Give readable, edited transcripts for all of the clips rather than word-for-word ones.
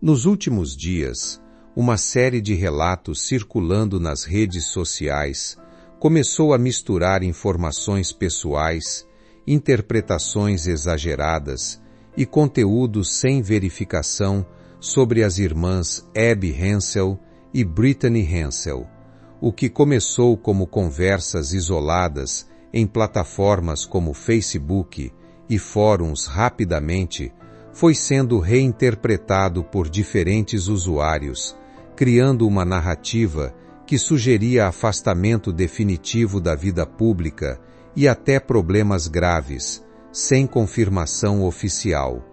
Nos últimos dias, uma série de relatos circulando nas redes sociais começou a misturar informações pessoais, interpretações exageradas e conteúdos sem verificação sobre as irmãs Abby Hensel e Brittany Hensel, o que começou como conversas isoladas em plataformas como Facebook e fóruns rapidamente foi sendo reinterpretado por diferentes usuários, criando uma narrativa que sugeria afastamento definitivo da vida pública e até problemas graves, sem confirmação oficial.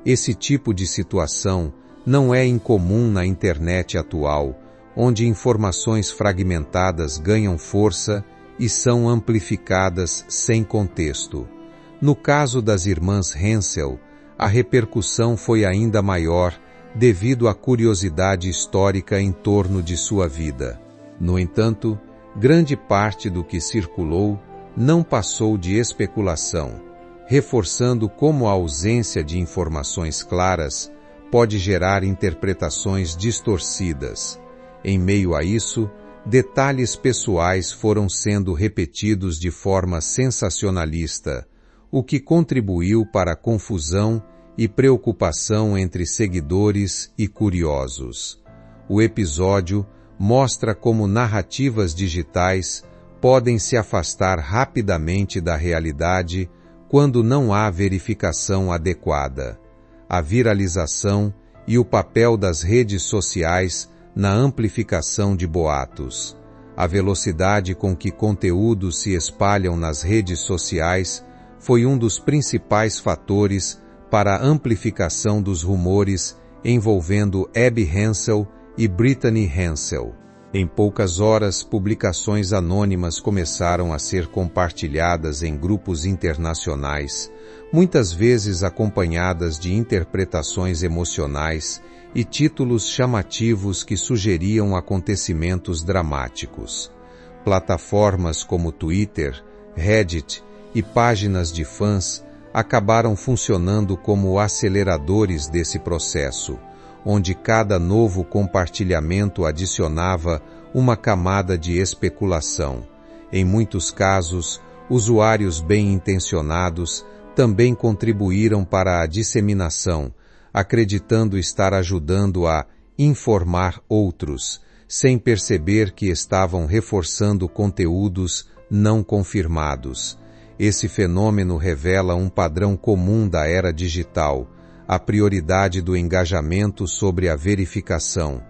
Esse tipo de situação não é incomum na internet atual, onde informações fragmentadas ganham força e são amplificadas sem contexto. No caso das irmãs Hensel, a repercussão foi ainda maior devido à curiosidade histórica em torno de sua vida. No entanto, grande parte do que circulou não passou de especulação, reforçando como a ausência de informações claras pode gerar interpretações distorcidas. Em meio a isso, detalhes pessoais foram sendo repetidos de forma sensacionalista, o que contribuiu para a confusão e preocupação entre seguidores e curiosos. O episódio mostra como narrativas digitais podem se afastar rapidamente da realidade quando não há verificação adequada. A viralização e o papel das redes sociais na amplificação de boatos. A velocidade com que conteúdos se espalham nas redes sociais foi um dos principais fatores para a amplificação dos rumores envolvendo Abby Hensel e Brittany Hensel. Em poucas horas, publicações anônimas começaram a ser compartilhadas em grupos internacionais, muitas vezes acompanhadas de interpretações emocionais e títulos chamativos que sugeriam acontecimentos dramáticos. Plataformas como Twitter, Reddit e páginas de fãs acabaram funcionando como aceleradores desse processo, onde cada novo compartilhamento adicionava uma camada de especulação. Em muitos casos, usuários bem-intencionados também contribuíram para a disseminação, acreditando estar ajudando a informar outros, sem perceber que estavam reforçando conteúdos não confirmados. Esse fenômeno revela um padrão comum da era digital, a prioridade do engajamento sobre a verificação.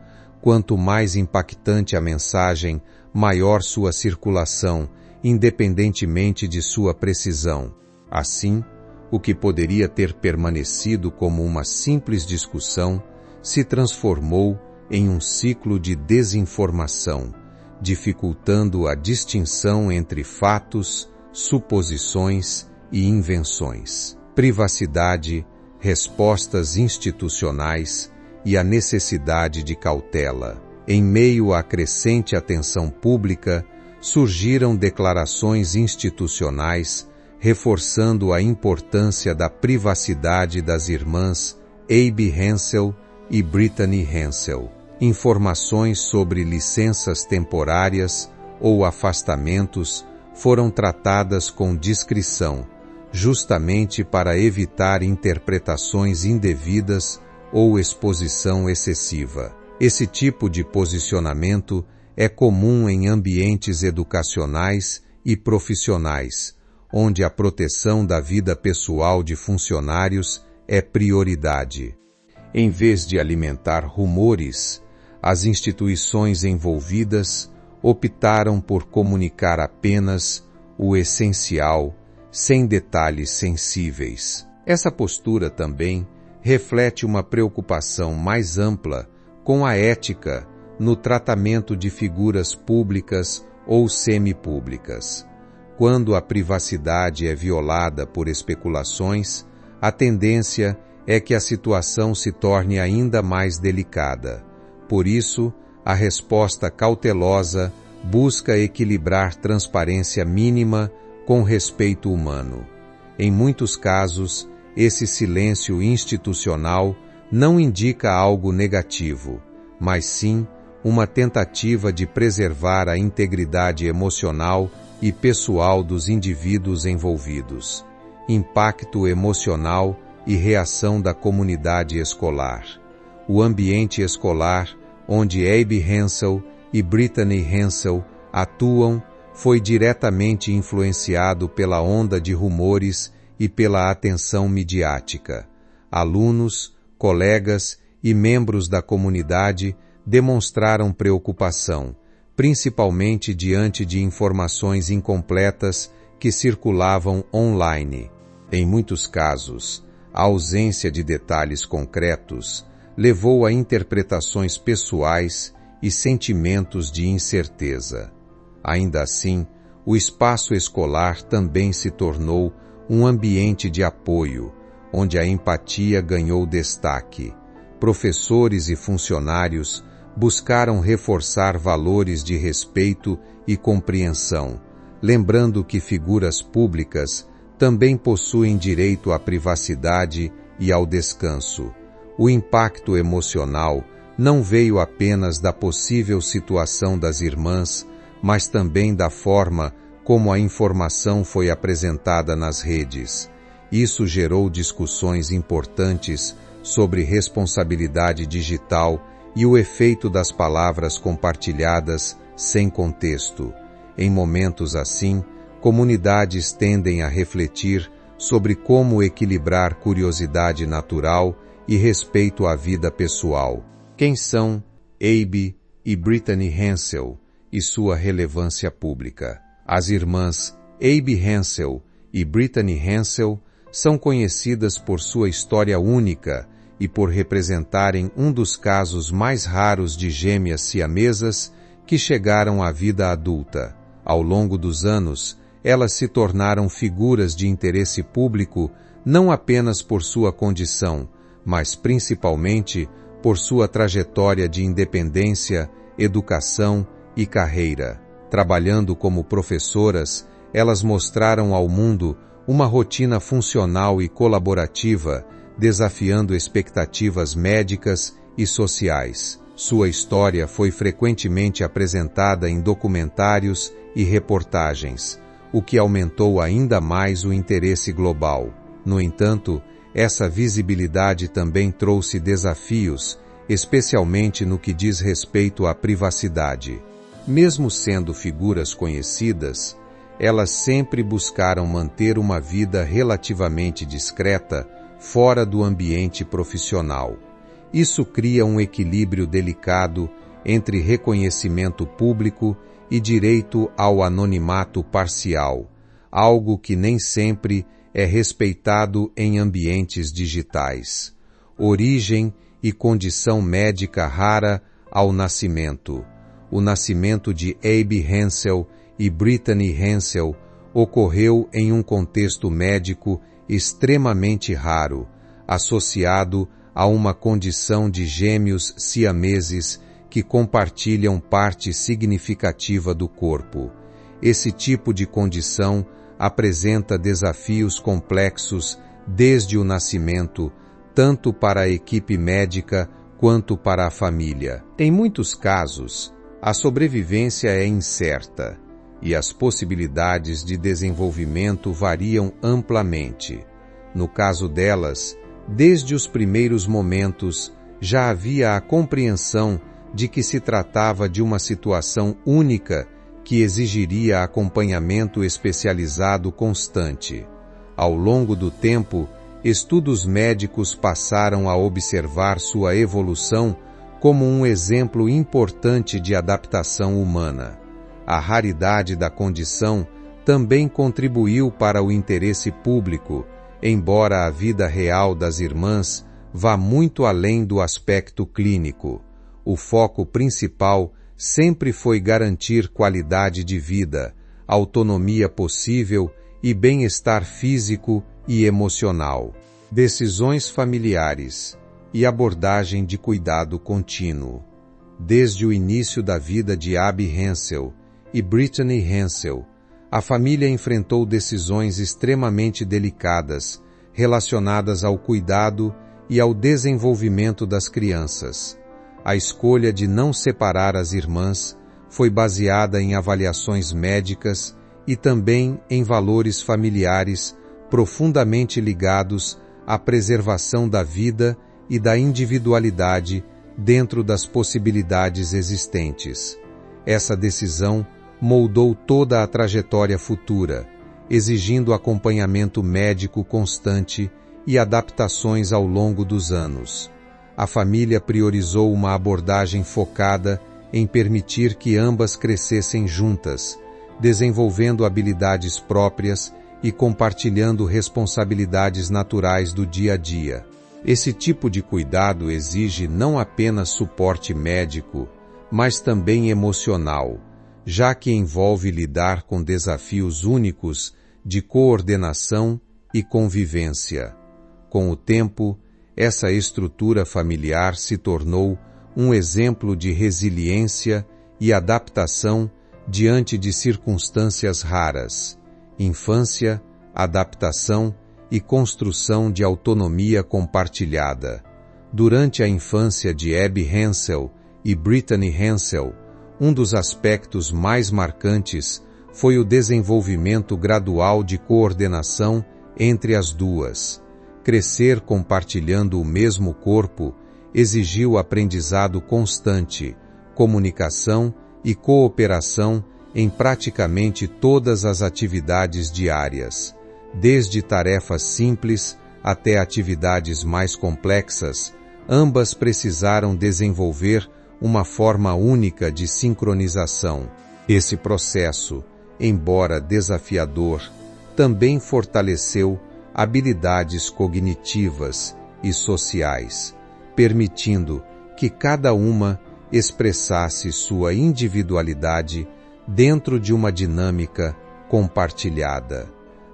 Quanto mais impactante a mensagem, maior sua circulação, independentemente de sua precisão. Assim, o que poderia ter permanecido como uma simples discussão se transformou em um ciclo de desinformação, dificultando a distinção entre fatos, suposições e invenções. Privacidade, respostas institucionais e a necessidade de cautela. Em meio à crescente atenção pública, surgiram declarações institucionais reforçando a importância da privacidade das irmãs Abby Hensel e Brittany Hensel. Informações sobre licenças temporárias ou afastamentos foram tratadas com discrição, justamente para evitar interpretações indevidas ou exposição excessiva. Esse tipo de posicionamento é comum em ambientes educacionais e profissionais, onde a proteção da vida pessoal de funcionários é prioridade. Em vez de alimentar rumores, as instituições envolvidas optaram por comunicar apenas o essencial, sem detalhes sensíveis. Essa postura também reflete uma preocupação mais ampla com a ética no tratamento de figuras públicas ou semipúblicas. Quando a privacidade é violada por especulações, a tendência é que a situação se torne ainda mais delicada. Por isso, a resposta cautelosa busca equilibrar transparência mínima com respeito humano. Em muitos casos, esse silêncio institucional não indica algo negativo, mas sim uma tentativa de preservar a integridade emocional e pessoal dos indivíduos envolvidos, impacto emocional e reação da comunidade escolar. O ambiente escolar, onde Abe Hensel e Brittany Hensel atuam, foi diretamente influenciado pela onda de rumores e pela atenção midiática. Alunos, colegas e membros da comunidade demonstraram preocupação, principalmente diante de informações incompletas que circulavam online. Em muitos casos, a ausência de detalhes concretos levou a interpretações pessoais e sentimentos de incerteza. Ainda assim, o espaço escolar também se tornou um ambiente de apoio, onde a empatia ganhou destaque. Professores e funcionários buscaram reforçar valores de respeito e compreensão, lembrando que figuras públicas também possuem direito à privacidade e ao descanso. O impacto emocional não veio apenas da possível situação das irmãs, mas também da forma como a informação foi apresentada nas redes. Isso gerou discussões importantes sobre responsabilidade digital e o efeito das palavras compartilhadas sem contexto. Em momentos assim, comunidades tendem a refletir sobre como equilibrar curiosidade natural e respeito à vida pessoal. Quem são Abe e Brittany Hensel e sua relevância pública? As irmãs Abe Hensel e Brittany Hensel são conhecidas por sua história única e por representarem um dos casos mais raros de gêmeas siamesas que chegaram à vida adulta. Ao longo dos anos, elas se tornaram figuras de interesse público não apenas por sua condição, mas principalmente por sua trajetória de independência, educação e carreira. Trabalhando como professoras, elas mostraram ao mundo uma rotina funcional e colaborativa, desafiando expectativas médicas e sociais. Sua história foi frequentemente apresentada em documentários e reportagens, o que aumentou ainda mais o interesse global. No entanto, essa visibilidade também trouxe desafios, especialmente no que diz respeito à privacidade. Mesmo sendo figuras conhecidas, elas sempre buscaram manter uma vida relativamente discreta fora do ambiente profissional. Isso cria um equilíbrio delicado entre reconhecimento público e direito ao anonimato parcial, algo que nem sempre é respeitado em ambientes digitais. Origem e condição médica rara ao nascimento. O nascimento de Abe Hensel e Brittany Hensel ocorreu em um contexto médico extremamente raro, associado a uma condição de gêmeos siameses que compartilham parte significativa do corpo. Esse tipo de condição apresenta desafios complexos desde o nascimento, tanto para a equipe médica quanto para a família. Em muitos casos, a sobrevivência é incerta e as possibilidades de desenvolvimento variam amplamente. No caso delas, desde os primeiros momentos, já havia a compreensão de que se tratava de uma situação única que exigiria acompanhamento especializado constante. Ao longo do tempo, estudos médicos passaram a observar sua evolução como um exemplo importante de adaptação humana. A raridade da condição também contribuiu para o interesse público, embora a vida real das irmãs vá muito além do aspecto clínico. O foco principal sempre foi garantir qualidade de vida, autonomia possível e bem-estar físico e emocional. Decisões familiares e abordagem de cuidado contínuo. Desde o início da vida de Abe Hensel e Brittany Hensel, a família enfrentou decisões extremamente delicadas relacionadas ao cuidado e ao desenvolvimento das crianças. A escolha de não separar as irmãs foi baseada em avaliações médicas e também em valores familiares profundamente ligados à preservação da vida e da individualidade dentro das possibilidades existentes. Essa decisão moldou toda a trajetória futura, exigindo acompanhamento médico constante e adaptações ao longo dos anos. A família priorizou uma abordagem focada em permitir que ambas crescessem juntas, desenvolvendo habilidades próprias e compartilhando responsabilidades naturais do dia a dia. Esse tipo de cuidado exige não apenas suporte médico, mas também emocional, já que envolve lidar com desafios únicos de coordenação e convivência. Com o tempo, essa estrutura familiar se tornou um exemplo de resiliência e adaptação diante de circunstâncias raras: infância, adaptação e construção de autonomia compartilhada. Durante a infância de Abby Hensel e Brittany Hensel, um dos aspectos mais marcantes foi o desenvolvimento gradual de coordenação entre as duas. Crescer compartilhando o mesmo corpo exigiu aprendizado constante, comunicação e cooperação em praticamente todas as atividades diárias. Desde tarefas simples até atividades mais complexas, ambas precisaram desenvolver uma forma única de sincronização. Esse processo, embora desafiador, também fortaleceu habilidades cognitivas e sociais, permitindo que cada uma expressasse sua individualidade dentro de uma dinâmica compartilhada.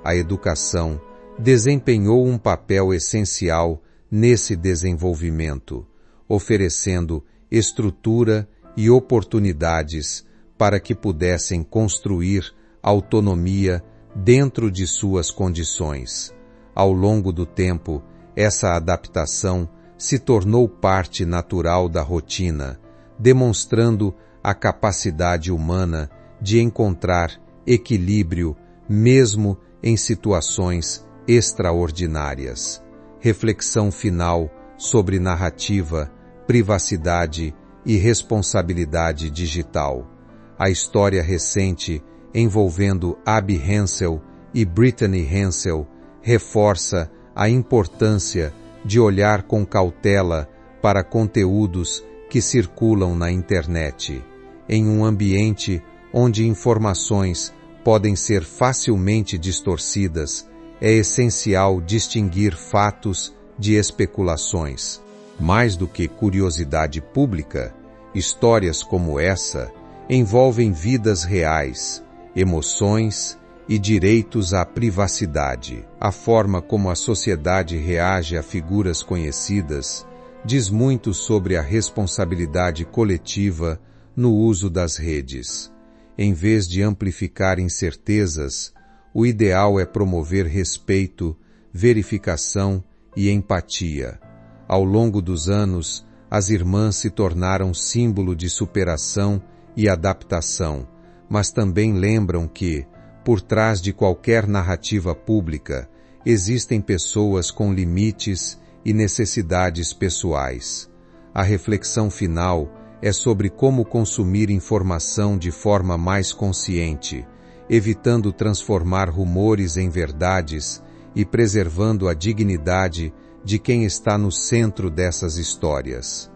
A educação desempenhou um papel essencial nesse desenvolvimento, oferecendo estrutura e oportunidades para que pudessem construir autonomia dentro de suas condições. Ao longo do tempo, essa adaptação se tornou parte natural da rotina, demonstrando a capacidade humana de encontrar equilíbrio mesmo em situações extraordinárias. Reflexão final sobre narrativa, privacidade e responsabilidade digital. A história recente envolvendo Abby Hensel e Brittany Hensel reforça a importância de olhar com cautela para conteúdos que circulam na internet. Em um ambiente onde informações podem ser facilmente distorcidas, é essencial distinguir fatos de especulações. Mais do que curiosidade pública, histórias como essa envolvem vidas reais, emoções e direitos à privacidade. A forma como a sociedade reage a figuras conhecidas diz muito sobre a responsabilidade coletiva no uso das redes. Em vez de amplificar incertezas, o ideal é promover respeito, verificação e empatia. Ao longo dos anos, as irmãs se tornaram símbolo de superação e adaptação, mas também lembram que, por trás de qualquer narrativa pública, existem pessoas com limites e necessidades pessoais. A reflexão final é sobre como consumir informação de forma mais consciente, evitando transformar rumores em verdades e preservando a dignidade de quem está no centro dessas histórias.